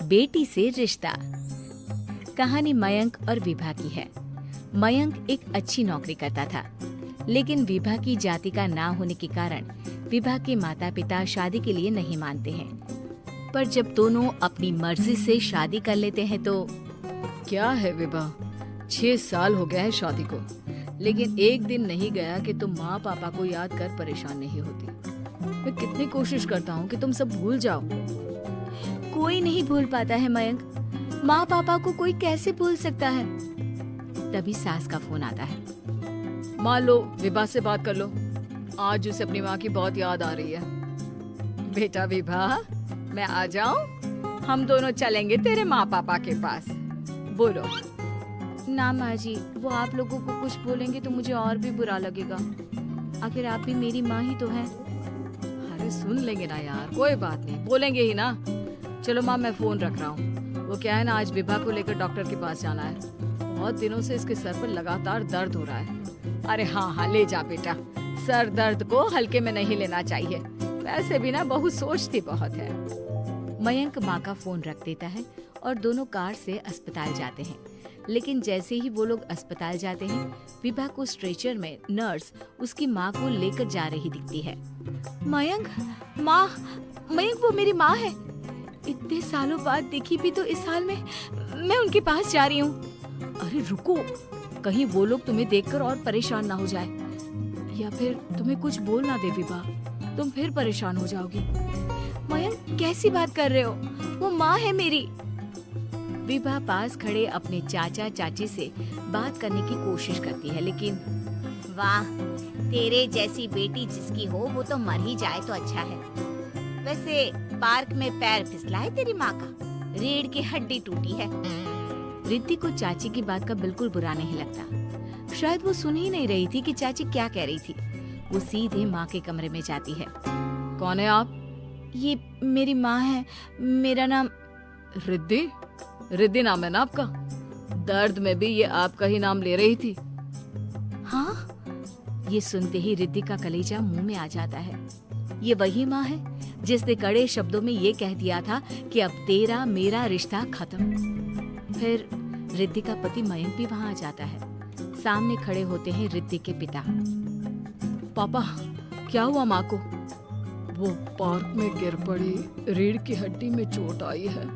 बेटी से रिश्ता। कहानी मयंक और विभा की है। मयंक एक अच्छी नौकरी करता था, लेकिन विभा की जाति का ना होने के कारण विभा के माता पिता शादी के लिए नहीं मानते हैं। पर जब दोनों अपनी मर्जी से शादी कर लेते हैं तो क्या है विभा, 6 साल हो गए हैं शादी को, लेकिन एक दिन नहीं गया कि तुम माँ पापा को याद कर परेशान नहीं होती। मैं कितनी कोशिश करता हूँ कि तुम सब भूल जाओ। कोई नहीं भूल पाता है मयंक। माँ पापा को कोई कैसे भूल सकता है। तभी सास का फोन आता है। मान लो विभा से बात कर लो, आज उसे अपनी माँ की बहुत याद आ रही है। बेटा विभा, मैं आ जाऊं? हम दोनों चलेंगे तेरे माँ पापा के पास। बोलो। ना माँ जी, वो आप लोगों को कुछ बोलेंगे तो मुझे और भी बुरा लगेगा। आखिर आप भी मेरी माँ ही तो हैं। अरे सुन लेंगे ना यार, कोई बात नहीं, बोलेंगे ही ना। चलो माँ, मैं फोन रख रहा हूँ। वो क्या है ना, आज विभा को लेकर डॉक्टर के पास जाना है। बहुत दिनों से इसके सर पर लगातार दर्द हो रहा है। अरे हाँ हाँ, ले जा बेटा, सर दर्द को हल्के में नहीं लेना चाहिए। वैसे भी ना बहू सोचती बहुत है। मयंक माँ का फोन रख देता है और दोनों कार से अस्पताल जाते हैं। लेकिन जैसे ही वो लोग अस्पताल जाते हैं, विभा को स्ट्रेचर में नर्स उसकी माँ को लेकर जा रही दिखती है। मयंक, माँ, मयंक वो मेरी माँ है। इतने सालों बाद देखी भी तो इस हाल में मैं उनके पास जा रही हूँ। अरे रुको, कहीं वो लोग तुम्हें देखकर और परेशान ना हो जाए, या फिर तुम्हें कुछ बोल ना दे विभा, तुम फिर परेशान हो जाओगी। मयंक कैसी बात कर रहे हो, वो माँ है मेरी। विभा पास खड़े अपने चाचा चाची से बात करने की कोशिश करती है, लेकिन वाह, तेरे जैसी बेटी जिसकी हो वो तो मर ही जाए तो अच्छा है। वैसे पार्क में पैर फिसला है तेरी माँ का, रीढ़ की हड्डी टूटी है। रिद्धि को चाची की बात का बिल्कुल बुरा नहीं लगता। शायद वो सुन ही नहीं रही थी कि चाची क्या कह रही थी। वो सीधे माँ के कमरे में जाती है। कौन है आप? ये मेरी माँ है, मेरा नाम रिद्धि। रिद्धि नाम है ना आपका? दर्द में भी ये आपका ही नाम ले रही थी। हाँ, ये सुनते ही रिद्धि का कलेजा मुंह में आ जाता है। ये वही माँ है जिसने कड़े शब्दों में ये कह दिया था कि अब तेरा मेरा रिश्ता खत्म। फिर रिद्धि का पति मयंक भी वहाँ आ जाता है। सामने खड़े होते हैं रिद्धि के पिता। पापा, क्या हुआ माँ को? वो पार्क में गिर पड़ी, रीढ़ की हड्डी में चोट आई है।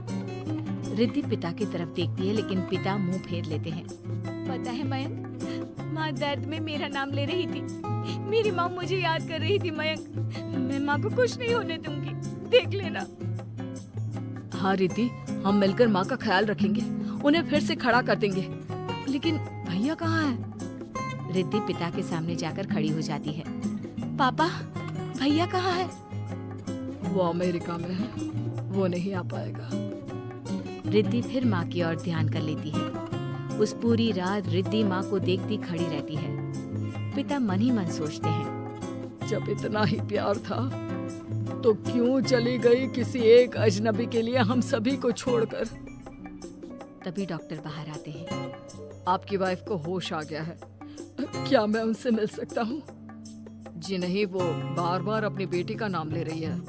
रिद्धि पिता की तरफ देखती है, लेकिन पिता मुंह फेर लेते हैं। पता है मयंक, माँ दर्द में मेरा नाम ले रही थी। मेरी माँ मुझे याद कर रही थी मयंक। मैं माँ को कुछ नहीं होने दूंगी, देख लेना। हाँ रिद्धि, हम मिलकर माँ का ख्याल रखेंगे, उन्हें फिर से खड़ा कर देंगे। लेकिन भैया कहाँ है? रिद्धि पिता के सामने जाकर खड़ी हो जाती है। पापा, भैया कहाँ है? वो अमेरिका में है, वो नहीं आ पाएगा। रिद्धि फिर माँ की ओर ध्यान कर लेती है। उस पूरी रात रिद्धि माँ को देखती खड़ी रहती है। पिता मन ही मन सोचते हैं, जब इतना ही प्यार था तो क्यों चली गई किसी एक अजनबी के लिए हम सभी को छोड़कर। तभी डॉक्टर बाहर आते हैं। आपकी वाइफ को होश आ गया है, क्या मैं उनसे मिल सकता हूँ? जी नहीं, वो बार बार अपनी बेटी का नाम ले रही है।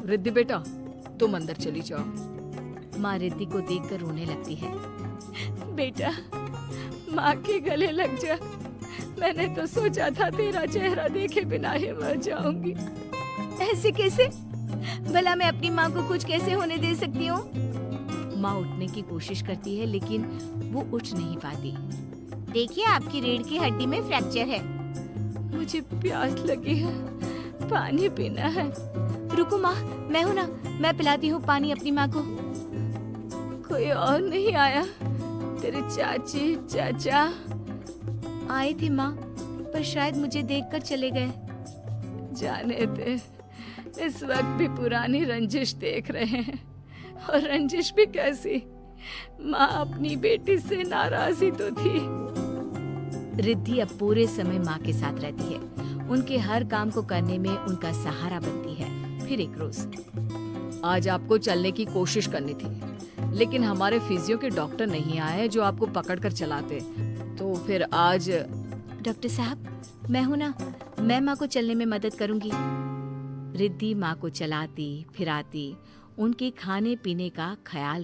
रिद्धि बेटा, तुम अंदर चली जाओ। माँ रिद्धि को देखकर रोने लगती है। बेटा, माँ के गले लग जा। मैंने तो सोचा था तेरा चेहरा देखे बिना ही मर जाऊंगी। ऐसे कैसे? भला मैं अपनी माँ को कुछ कैसे होने दे सकती हूँ? माँ उठने की कोशिश करती है, लेकिन वो उठ नहीं पाती। देखिए, आपकी रीढ़ की हड्डी में फ्रैक्चर है। मुझे प्यास लगी है, पानी पीना है। रुको माँ, मैं हूँ ना, मैं पिलाती हूँ पानी अपनी माँ को। कोई और नहीं आया? तेरे चाची चाचा आए थे माँ, पर शायद मुझे देखकर चले गए। जाने दे, इस वक्त भी पुरानी रंजिश देख रहे हैं। और रंजिश भी कैसी? माँ अपनी बेटी से नाराज ही तो थी। रिद्धि अब पूरे समय माँ के साथ रहती है। उनके हर काम को करने में उनका सहारा बनती है। फिर एक रोज, आज आपको चलने की कोशिश करनी थी, लेकिन हमारे फिजियो के डॉक्टर नहीं आए जो आपको पकड़कर चलाते। तो फिर आज डॉक्टर साहब, मैं हूँ ना, मैं माँ को चलने में मदद करूंगी। रिद्धि माँ को चलाती फिराती, उनके खाने पीने का ख्याल